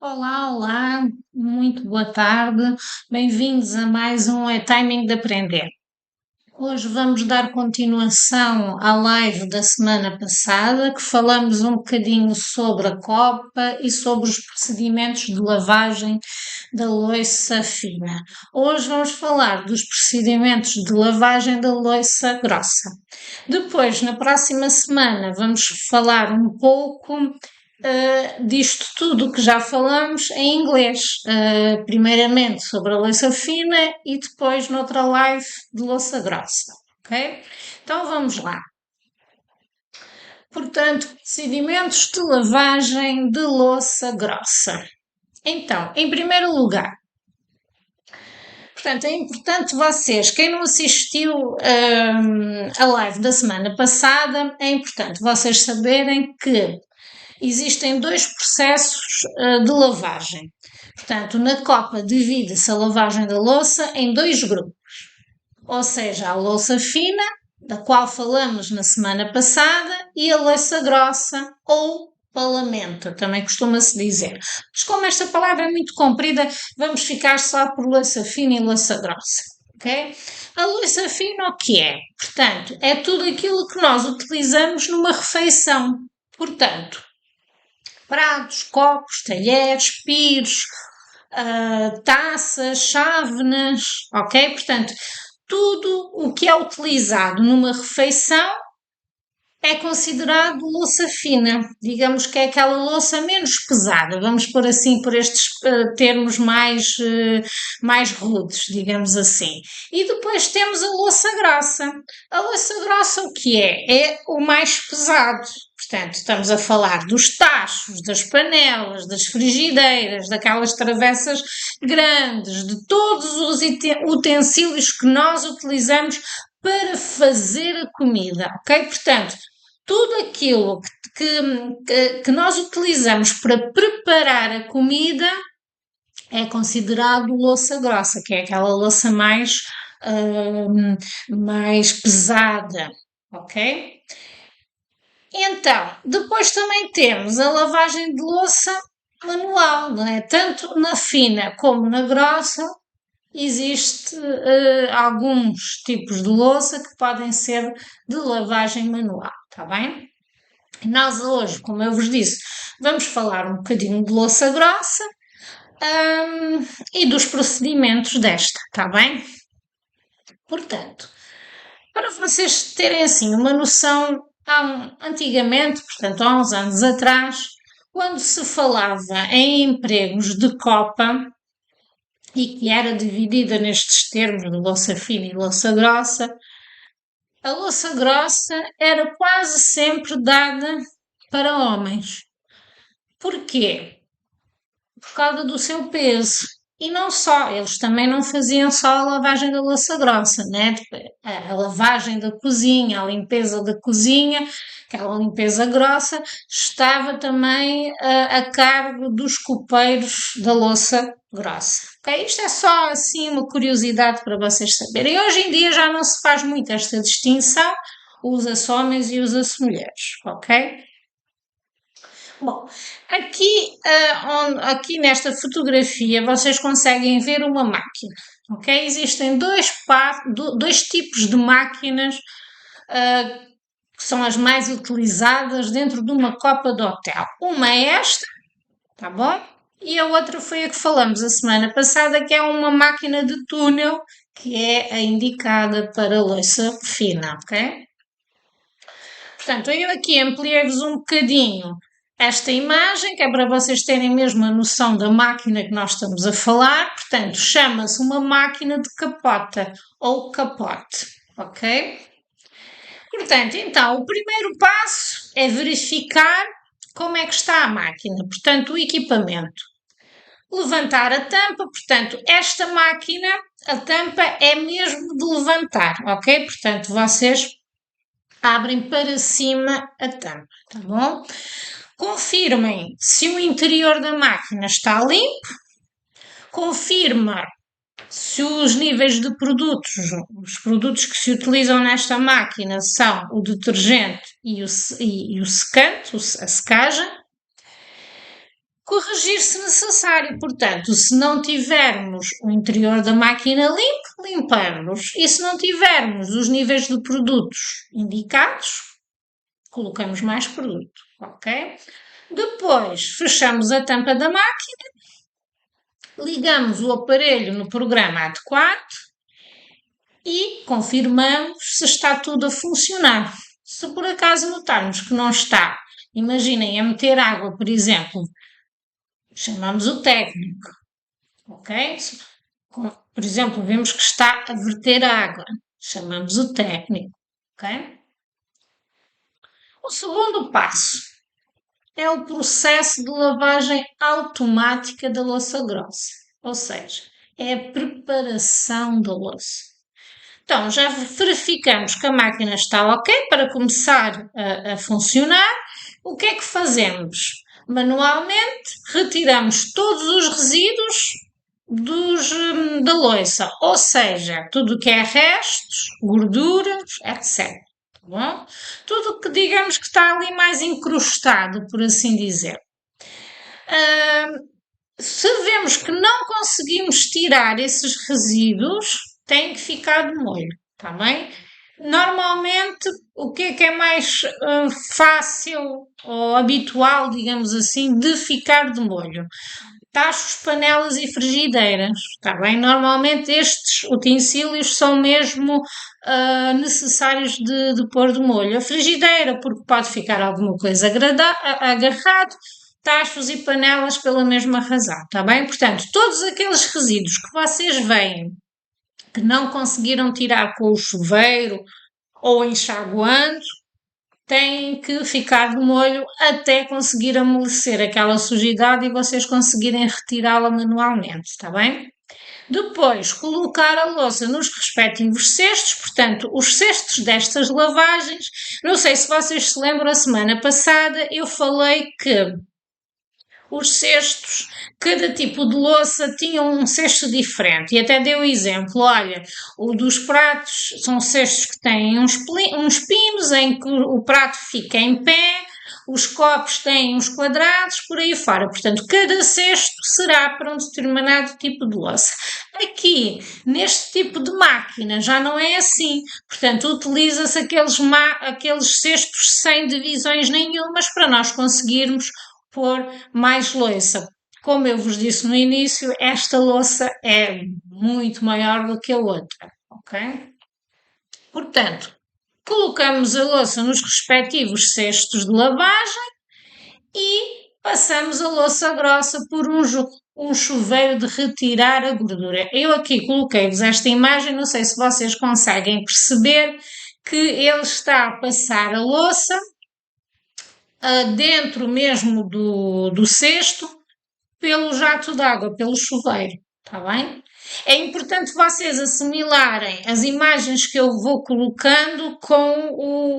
Olá, olá, muito boa tarde, bem-vindos a mais um Timing de Aprender. Hoje vamos dar continuação à live da semana passada, que falamos um bocadinho sobre a copa e sobre os procedimentos de lavagem da louça fina. Hoje vamos falar dos procedimentos de lavagem da louça grossa. Depois, na próxima semana, vamos falar um pouco disto tudo que já falamos em inglês. Primeiramente sobre a louça fina e depois noutra live de louça grossa, ok? Então vamos lá. Portanto, procedimentos de lavagem de louça grossa. Então, em primeiro lugar, portanto, é importante vocês, quem não assistiu a live da semana passada, é importante vocês saberem que existem dois processos de lavagem. Portanto, na copa divide-se a lavagem da louça em dois grupos, ou seja, a louça fina, da qual falamos na semana passada, e a louça grossa ou palamenta, também costuma-se dizer. Mas como esta palavra é muito comprida, vamos ficar só por louça fina e louça grossa. Okay? A louça fina o que é? Portanto, é tudo aquilo que nós utilizamos numa refeição. Portanto, pratos, copos, talheres, pires, taças, chávenas, ok? Portanto, tudo o que é utilizado numa refeição é considerado louça fina, digamos que é aquela louça menos pesada, vamos pôr assim por estes termos mais rudes, digamos assim. E depois temos a louça grossa. A louça grossa o que é? É o mais pesado. Portanto, estamos a falar dos tachos, das panelas, das frigideiras, daquelas travessas grandes, de todos os utensílios que nós utilizamos para fazer a comida, ok? Portanto, tudo aquilo que nós utilizamos para preparar a comida é considerado louça grossa, que é aquela louça mais pesada, ok? Então, depois também temos a lavagem de louça manual, não é? Tanto na fina como na grossa, existe alguns tipos de louça que podem ser de lavagem manual, está bem? Nós hoje, como eu vos disse, vamos falar um bocadinho de louça grossa e dos procedimentos desta, está bem? Portanto, para vocês terem assim uma noção, antigamente, portanto há uns anos atrás, quando se falava em empregos de copa, e que era dividida nestes termos de louça fina e louça grossa, a louça grossa era quase sempre dada para homens. Porquê? Por causa do seu peso. E não só, eles também não faziam só a lavagem da louça grossa, né? A lavagem da cozinha, a limpeza da cozinha, aquela limpeza grossa, estava também a cargo dos copeiros da louça grossa. Okay? Isto é só assim uma curiosidade para vocês saberem. E hoje em dia já não se faz muito esta distinção, usa-se homens e usa-se mulheres, ok? Bom, aqui nesta fotografia vocês conseguem ver uma máquina, ok? Existem dois tipos de máquinas que são as mais utilizadas dentro de uma copa de hotel. Uma é esta, tá bom? E a outra foi a que falamos a semana passada, que é uma máquina de túnel, que é a indicada para louça fina, ok? Portanto, eu aqui ampliei-vos um bocadinho esta imagem, que é para vocês terem mesmo a noção da máquina que nós estamos a falar. Portanto, chama-se uma máquina de capota ou capote, ok? Portanto, então, o primeiro passo é verificar como é que está a máquina, portanto, o equipamento. Levantar a tampa, portanto, esta máquina, a tampa é mesmo de levantar, ok? Portanto, vocês abrem para cima a tampa, tá bom? Confirmem se o interior da máquina está limpo, confirma se os níveis de produtos, os produtos que se utilizam nesta máquina são o detergente e o secante, a secagem. corrigir se necessário. Portanto, se não tivermos o interior da máquina limpo, limpamos. E se não tivermos os níveis de produtos indicados, colocamos mais produto, ok? Depois, fechamos a tampa da máquina, ligamos o aparelho no programa adequado e confirmamos se está tudo a funcionar. Se por acaso notarmos que não está, imaginem a meter água, por exemplo, chamamos o técnico, ok? Por exemplo, vemos que está a verter água, chamamos o técnico, ok? O segundo passo é o processo de lavagem automática da louça grossa, ou seja, é a preparação da louça. Então, já verificamos que a máquina está ok para começar a funcionar. O que é que fazemos? Manualmente, retiramos todos os resíduos da louça, ou seja, tudo o que é restos, gorduras, etc. Tá bom? Tudo o que digamos que está ali mais incrustado, por assim dizer. Se vemos que não conseguimos tirar esses resíduos, tem que ficar de molho, está bem? Normalmente, o que é mais fácil ou habitual, digamos assim, de ficar de molho? Tachos, panelas e frigideiras, está bem? Normalmente estes utensílios são mesmo necessários de pôr de molho. A frigideira, porque pode ficar alguma coisa agarrado, tachos e panelas pela mesma razão, está bem? Portanto, todos aqueles resíduos que vocês veem que não conseguiram tirar com o chuveiro ou enxaguando, têm que ficar de molho até conseguir amolecer aquela sujidade e vocês conseguirem retirá-la manualmente, está bem? Depois, colocar a louça nos respectivos cestos, portanto, os cestos destas lavagens. Não sei se vocês se lembram, a semana passada eu falei que os cestos, cada tipo de louça tinha um cesto diferente e até deu exemplo, olha, o dos pratos são cestos que têm uns pinos em que o prato fica em pé, os copos têm uns quadrados, por aí fora. Portanto, cada cesto será para um determinado tipo de louça. Aqui, neste tipo de máquina, já não é assim. Portanto, utiliza-se aqueles cestos sem divisões nenhumas para nós conseguirmos pôr mais louça. Como eu vos disse no início, esta louça é muito maior do que a outra, ok? Portanto, colocamos a louça nos respectivos cestos de lavagem e passamos a louça grossa por um chuveiro de retirar a gordura. Eu aqui coloquei-vos esta imagem, não sei se vocês conseguem perceber que ele está a passar a louça dentro mesmo do cesto, pelo jato d'água, pelo chuveiro, está bem? É importante vocês assimilarem as imagens que eu vou colocando com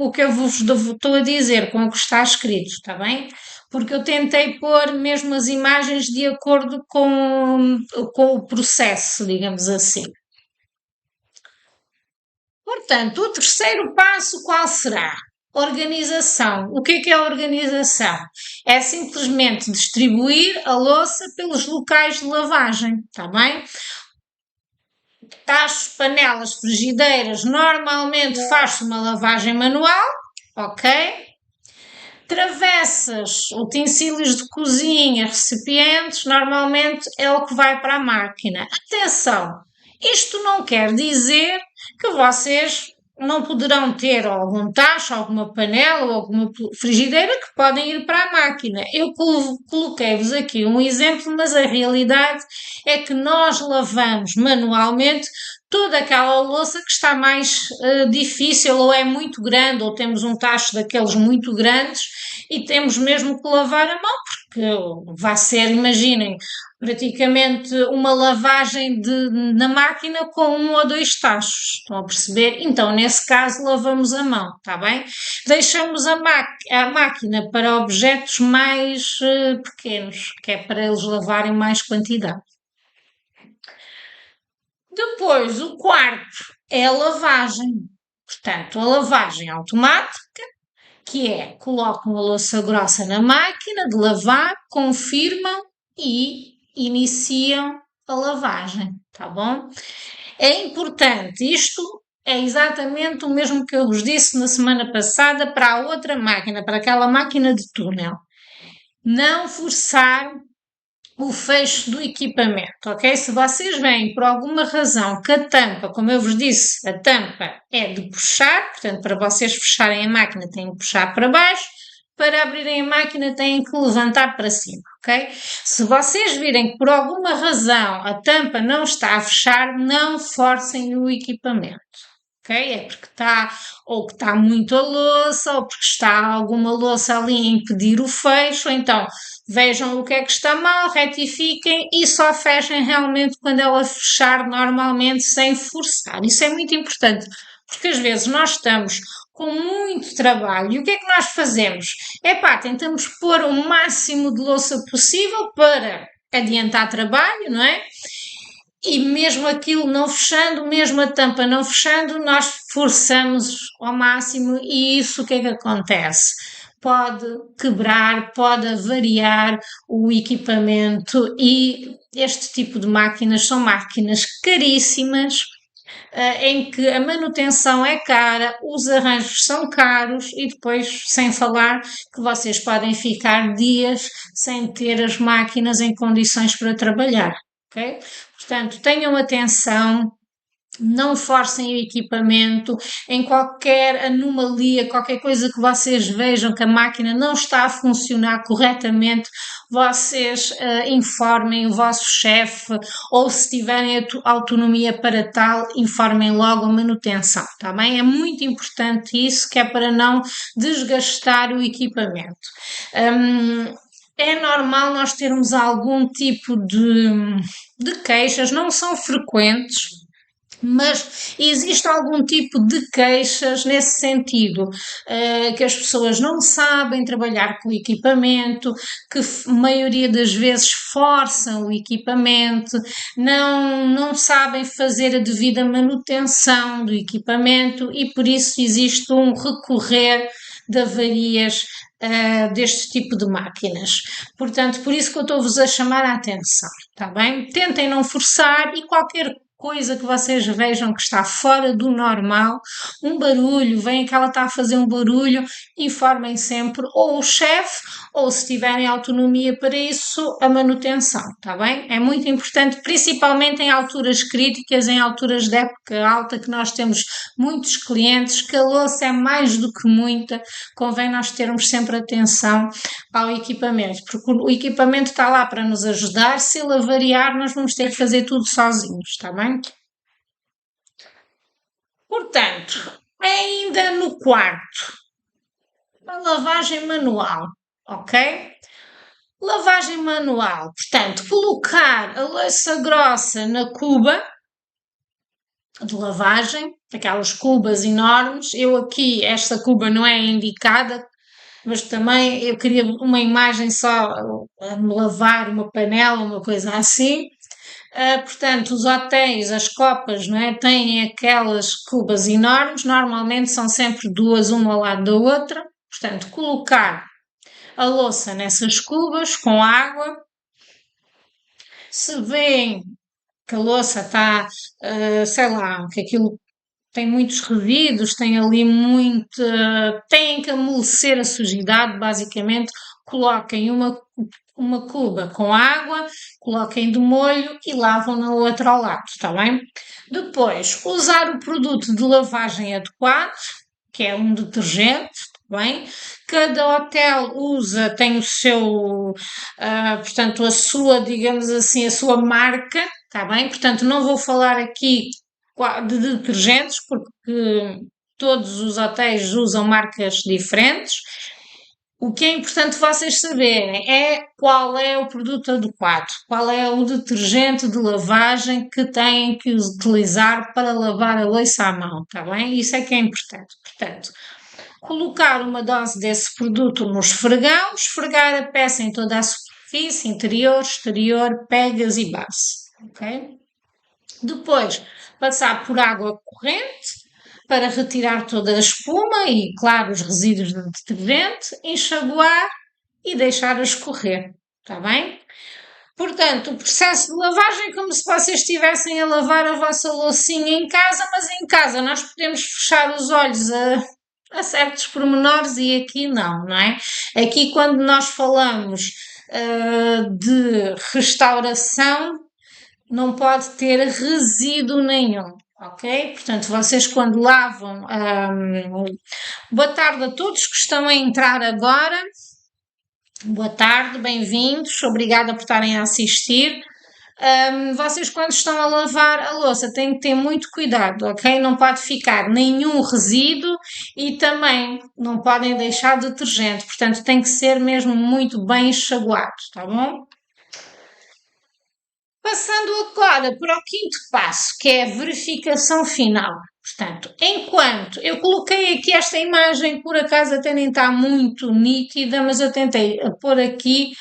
o que eu vos estou a dizer, com o que está escrito, está bem? Porque eu tentei pôr mesmo as imagens de acordo com o processo, digamos assim. Portanto, o terceiro passo qual será? Organização. O que é a organização? É simplesmente distribuir a louça pelos locais de lavagem, está bem? Tachos, panelas, frigideiras, normalmente faz-se uma lavagem manual, ok? Travessas, utensílios de cozinha, recipientes, normalmente é o que vai para a máquina. Atenção, isto não quer dizer que vocês não poderão ter algum tacho, alguma panela ou alguma frigideira que podem ir para a máquina. Eu coloquei-vos aqui um exemplo, mas a realidade é que nós lavamos manualmente toda aquela louça que está mais difícil ou é muito grande ou temos um tacho daqueles muito grandes e temos mesmo que lavar a mão porque vai ser, imaginem, praticamente uma lavagem na máquina com um ou dois tachos, estão a perceber? Então, nesse caso, lavamos a mão, está bem? Deixamos a máquina para objetos mais pequenos, que é para eles lavarem mais quantidade. Depois, o quarto é a lavagem. Portanto, a lavagem automática, que é, colocam a louça grossa na máquina de lavar, confirmam e iniciam a lavagem, tá bom? É importante, isto é exatamente o mesmo que eu vos disse na semana passada para a outra máquina, para aquela máquina de túnel. Não forçar o fecho do equipamento, ok? Se vocês veem por alguma razão que a tampa, como eu vos disse, a tampa é de puxar, portanto, para vocês fecharem a máquina têm que puxar para baixo, para abrirem a máquina têm que levantar para cima, ok? Se vocês virem que por alguma razão a tampa não está a fechar, não forcem o equipamento. Okay? É porque está, ou que está muita louça, ou porque está alguma louça ali a impedir o fecho, então vejam o que é que está mal, retifiquem e só fechem realmente quando ela fechar normalmente sem forçar. Isso é muito importante, porque às vezes nós estamos com muito trabalho e o que é que nós fazemos? Tentamos pôr o máximo de louça possível para adiantar trabalho, não é? E mesmo aquilo não fechando, mesmo a tampa não fechando, nós forçamos ao máximo e isso o que é que acontece? Pode quebrar, pode avariar o equipamento e este tipo de máquinas são máquinas caríssimas, em que a manutenção é cara, os arranjos são caros e depois, sem falar, que vocês podem ficar dias sem ter as máquinas em condições para trabalhar, ok? Portanto, tenham atenção, não forcem o equipamento, em qualquer anomalia, qualquer coisa que vocês vejam que a máquina não está a funcionar corretamente, vocês informem o vosso chefe ou se tiverem autonomia para tal, informem logo a manutenção, está bem? É muito importante isso, que é para não desgastar o equipamento. É normal nós termos algum tipo de queixas, não são frequentes, mas existe algum tipo de queixas nesse sentido, que as pessoas não sabem trabalhar com o equipamento, que a maioria das vezes forçam o equipamento, não sabem fazer a devida manutenção do equipamento e por isso existe um recorrer de avarias deste tipo de máquinas. Portanto, por isso que eu estou-vos a chamar a atenção, está bem? Tentem não forçar e qualquer coisa que vocês vejam que está fora do normal, um barulho, veem que ela está a fazer um barulho, informem sempre ou o chefe ou se tiverem autonomia para isso, a manutenção, está bem? É muito importante, principalmente em alturas críticas, em alturas de época alta, que nós temos muitos clientes, que a louça é mais do que muita, convém nós termos sempre atenção ao equipamento, porque o equipamento está lá para nos ajudar, se ele avariar nós vamos ter que fazer tudo sozinhos, está bem? Portanto, ainda no quarto, a lavagem manual, ok? Lavagem manual, portanto, colocar a louça grossa na cuba de lavagem, aquelas cubas enormes. Eu aqui, esta cuba não é indicada, mas também eu queria uma imagem só a me lavar uma panela, uma coisa assim. Portanto, os hotéis, as copas, não é, têm aquelas cubas enormes, normalmente são sempre duas, uma ao lado da outra. Portanto, colocar a louça nessas cubas com água. Se veem que a louça está, sei lá, que aquilo tem muitos resíduos, tem ali muito. Têm que amolecer a sujidade, basicamente. Coloquem uma cuba com água, coloquem de molho e lavam na outra ao lado, está bem? Depois, usar o produto de lavagem adequado, que é um detergente, está bem? Cada hotel usa, tem o seu, portanto, a sua, digamos assim, a sua marca, está bem? Portanto, não vou falar aqui de detergentes, porque todos os hotéis usam marcas diferentes. O que é importante vocês saberem é qual é o produto adequado, qual é o detergente de lavagem que têm que utilizar para lavar a louça à mão, está bem? Isso é que é importante. Portanto, colocar uma dose desse produto no esfregão, esfregar a peça em toda a superfície, interior, exterior, pegas e base, ok? Depois, passar por água corrente, para retirar toda a espuma e, claro, os resíduos do detergente, enxaguar e deixar a escorrer, está bem? Portanto, o processo de lavagem é como se vocês estivessem a lavar a vossa loucinha em casa, mas em casa nós podemos fechar os olhos a certos pormenores e aqui não, não é? Aqui, quando nós falamos de restauração, não pode ter resíduo nenhum, ok? Portanto, vocês quando lavam. Boa tarde a todos que estão a entrar agora. Boa tarde, bem-vindos, obrigada por estarem a assistir. Vocês, quando estão a lavar a louça, têm que ter muito cuidado, ok? Não pode ficar nenhum resíduo e também não podem deixar detergente, portanto, tem que ser mesmo muito bem enxaguado, tá bom? Passando agora para o quinto passo, que é a verificação final. Portanto, enquanto eu coloquei aqui esta imagem, por acaso até nem está muito nítida, mas eu tentei pôr aqui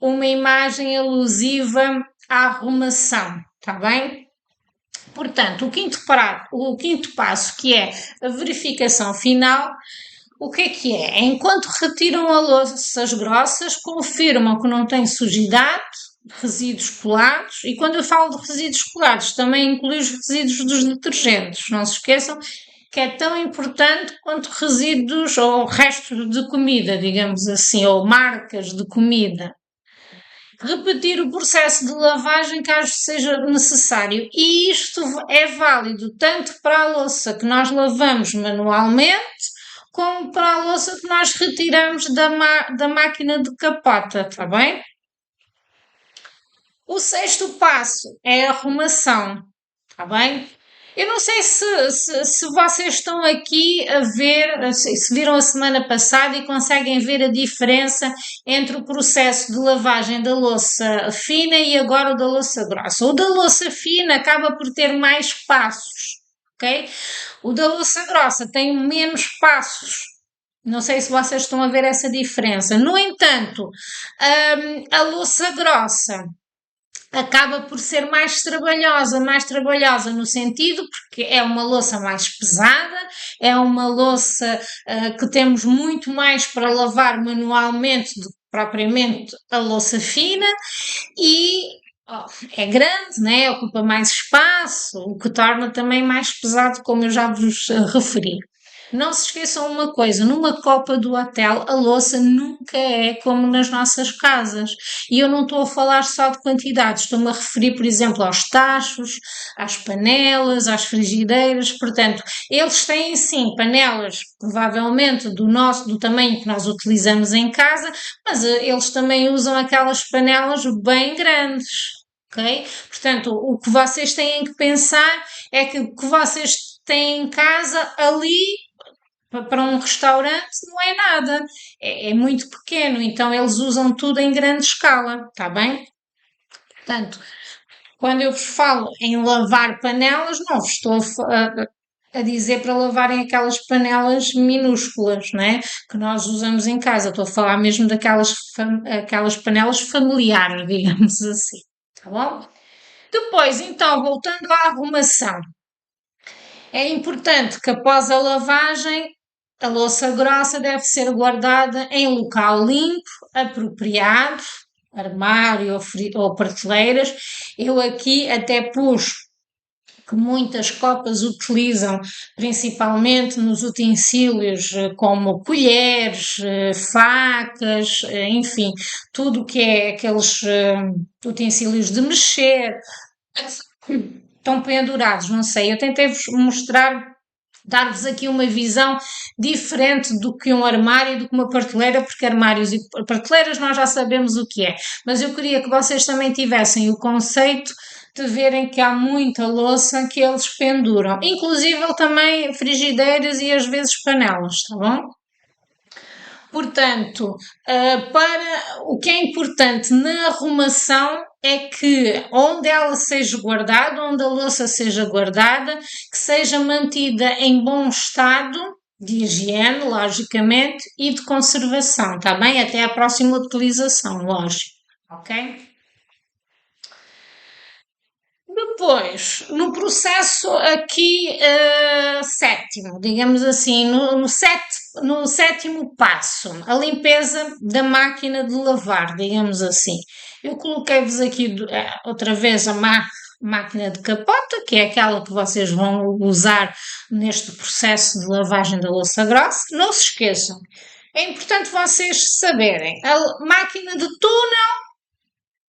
uma imagem alusiva à arrumação, está bem? Portanto, o quinto passo, que é a verificação final, o que é? Enquanto retiram a louças grossas, confirmam que não tem sujidade, resíduos colados, e quando eu falo de resíduos colados, também inclui os resíduos dos detergentes. Não se esqueçam que é tão importante quanto resíduos ou restos de comida, digamos assim, ou marcas de comida. Repetir o processo de lavagem caso seja necessário. E isto é válido tanto para a louça que nós lavamos manualmente, como para a louça que nós retiramos da máquina de capota, está bem? O sexto passo é a arrumação, está bem? Eu não sei se vocês estão aqui a ver, se viram a semana passada e conseguem ver a diferença entre o processo de lavagem da louça fina e agora o da louça grossa. O da louça fina acaba por ter mais passos, ok? O da louça grossa tem menos passos. Não sei se vocês estão a ver essa diferença. No entanto, a louça grossa acaba por ser mais trabalhosa no sentido porque é uma louça mais pesada, é uma louça que temos muito mais para lavar manualmente do que propriamente a louça fina e é grande, né? Ocupa mais espaço, o que torna também mais pesado, como eu já vos referi. Não se esqueçam uma coisa, numa copa do hotel a louça nunca é como nas nossas casas. E eu não estou a falar só de quantidades, estou-me a referir, por exemplo, aos tachos, às panelas, às frigideiras. Portanto, eles têm sim panelas, provavelmente do tamanho que nós utilizamos em casa, mas eles também usam aquelas panelas bem grandes. Ok? Portanto, o que vocês têm que pensar é que o que vocês têm em casa ali para um restaurante não é nada, é muito pequeno, então eles usam tudo em grande escala, está bem? Portanto, quando eu vos falo em lavar panelas, não vos estou a dizer para lavarem aquelas panelas minúsculas, né? Que nós usamos em casa, estou a falar mesmo aquelas panelas familiares, digamos assim, tá bom? Depois, então, voltando à arrumação, é importante que após a lavagem a louça grossa deve ser guardada em local limpo, apropriado, armário ou prateleiras. Eu aqui até pus que muitas copas utilizam principalmente nos utensílios como colheres, facas, enfim, tudo que é aqueles utensílios de mexer, estão pendurados, não sei. Eu tentei vos mostrar dar-vos aqui uma visão diferente do que um armário e do que uma prateleira, porque armários e prateleiras nós já sabemos o que é, mas eu queria que vocês também tivessem o conceito de verem que há muita louça que eles penduram, inclusive também frigideiras e às vezes panelas, tá bom? Portanto, para o que é importante na arrumação é que onde ela seja guardada, onde a louça seja guardada, que seja mantida em bom estado de higiene, logicamente, e de conservação, tá bem? Até à próxima utilização, lógico, ok? Depois, no processo aqui sétimo, digamos assim, no sétimo passo, a limpeza da máquina de lavar, digamos assim. Eu coloquei-vos aqui outra vez a máquina de capota, que é aquela que vocês vão usar neste processo de lavagem da louça grossa. Não se esqueçam, é importante vocês saberem, a máquina de túnel,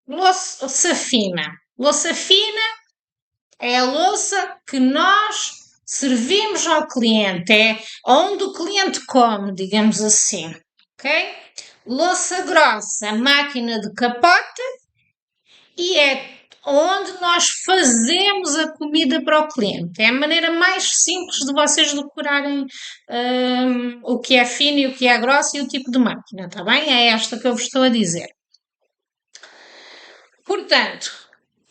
louça fina. Louça fina é a louça que nós servimos ao cliente, é onde o cliente come, digamos assim, ok? Louça grossa, máquina de capota, e é onde nós fazemos a comida para o cliente. É a maneira mais simples de vocês decorarem o que é fino e o que é grosso e o tipo de máquina, tá bem? É esta que eu vos estou a dizer. Portanto,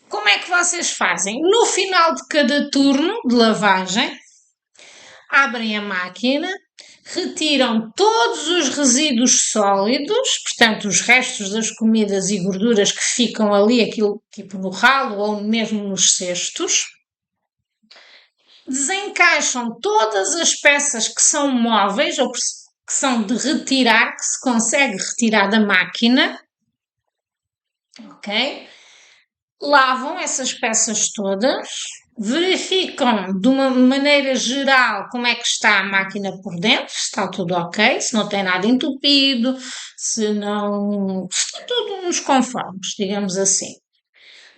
como é que vocês fazem? No final de cada turno de lavagem, abrem a máquina, retiram todos os resíduos sólidos, portanto, os restos das comidas e gorduras que ficam ali, aquilo tipo no ralo ou mesmo nos cestos. Desencaixam todas as peças que são móveis ou que são de retirar, que se consegue retirar da máquina. Ok? Lavam essas peças todas, verificam de uma maneira geral como é que está a máquina por dentro, se está tudo ok, se não tem nada entupido, se não. Se está tudo nos conformes, digamos assim.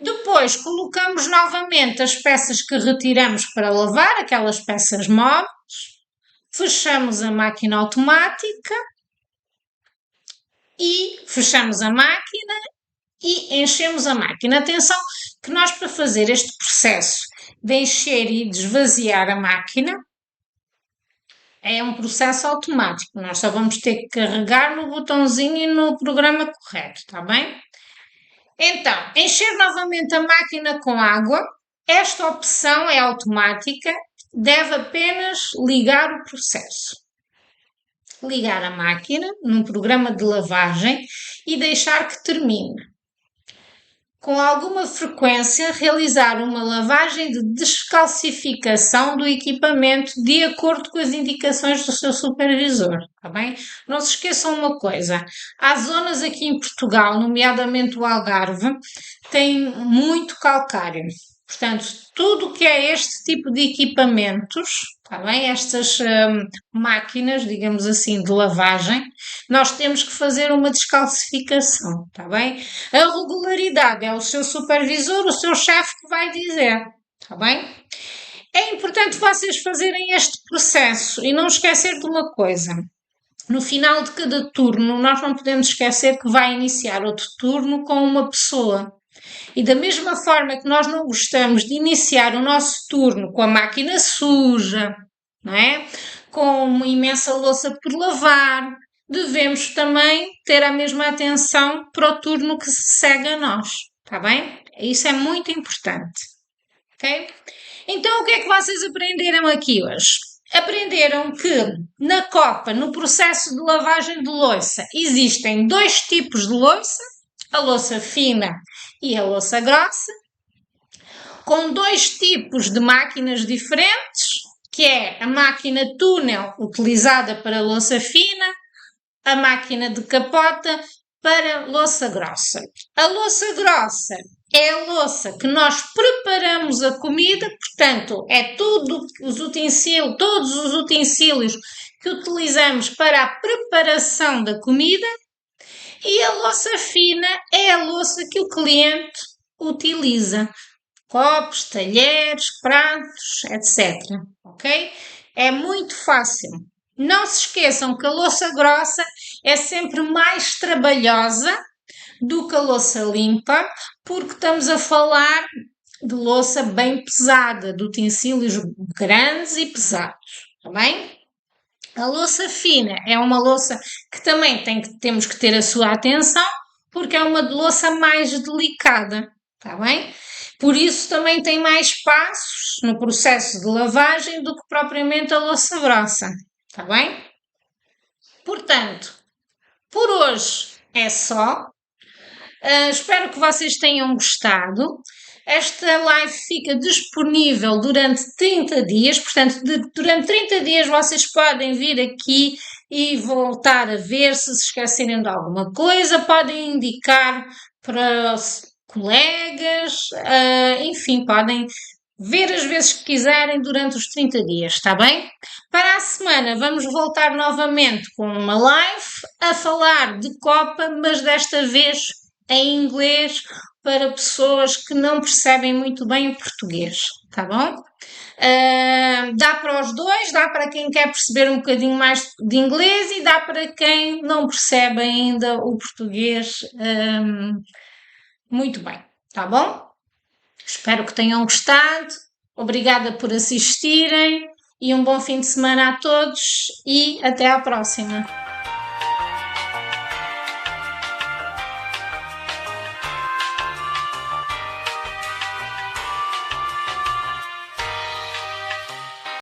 Depois colocamos novamente as peças que retiramos para lavar, aquelas peças móveis, fechamos a máquina automática e fechamos a máquina e enchemos a máquina. Atenção que nós, para fazer este processo de encher e desvaziar a máquina, é um processo automático. Nós só vamos ter que carregar no botãozinho e no programa correto, está bem? Então, encher novamente a máquina com água. Esta opção é automática, deve apenas ligar o processo. Ligar a máquina num programa de lavagem e deixar que termine. Com alguma frequência, realizar uma lavagem de descalcificação do equipamento de acordo com as indicações do seu supervisor, está bem? Não se esqueçam uma coisa, há zonas aqui em Portugal, nomeadamente o Algarve, tem muito calcário. Portanto, tudo o que é este tipo de equipamentos, está bem? Estas máquinas, digamos assim, de lavagem, nós temos que fazer uma descalcificação, está bem? A regularidade é o seu supervisor, o seu chefe que vai dizer, está bem? É importante vocês fazerem este processo e não esquecer de uma coisa. No final de cada turno, nós não podemos esquecer que vai iniciar outro turno com uma pessoa. E da mesma forma que nós não gostamos de iniciar o nosso turno com a máquina suja, não é? Com uma imensa louça por lavar, devemos também ter a mesma atenção para o turno que se segue a nós, está bem? Isso é muito importante, ok? Então, o que é que vocês aprenderam aqui hoje? Aprenderam que na copa, no processo de lavagem de louça, existem dois tipos de louça, a louça fina e a louça grossa, com dois tipos de máquinas diferentes, que é a máquina túnel utilizada para louça fina, a máquina de capota para louça grossa. A louça grossa é a louça que nós preparamos a comida, portanto, é todos os utensílios que utilizamos para a preparação da comida, e a louça fina é a louça que o cliente utiliza. Copos, talheres, pratos, etc. Ok? É muito fácil. Não se esqueçam que a louça grossa é sempre mais trabalhosa do que a louça limpa, porque estamos a falar de louça bem pesada, de utensílios grandes e pesados, está bem? A louça fina é uma louça que também temos que ter a sua atenção, porque é uma louça mais delicada, está bem? Por isso também tem mais passos no processo de lavagem do que propriamente a louça grossa, está bem? Portanto, por hoje é só. Espero que vocês tenham gostado. Esta live fica disponível durante 30 dias, portanto, durante 30 dias vocês podem vir aqui e voltar a ver se esquecerem de alguma coisa, podem indicar para colegas, enfim, podem ver as vezes que quiserem durante os 30 dias, está bem? Para a semana vamos voltar novamente com uma live a falar de Copa, mas desta vez em inglês para pessoas que não percebem muito bem o português, tá bom? Dá para os dois, dá para quem quer perceber um bocadinho mais de inglês e dá para quem não percebe ainda o português muito bem, tá bom? Espero que tenham gostado. Obrigada por assistirem e um bom fim de semana a todos e até à próxima.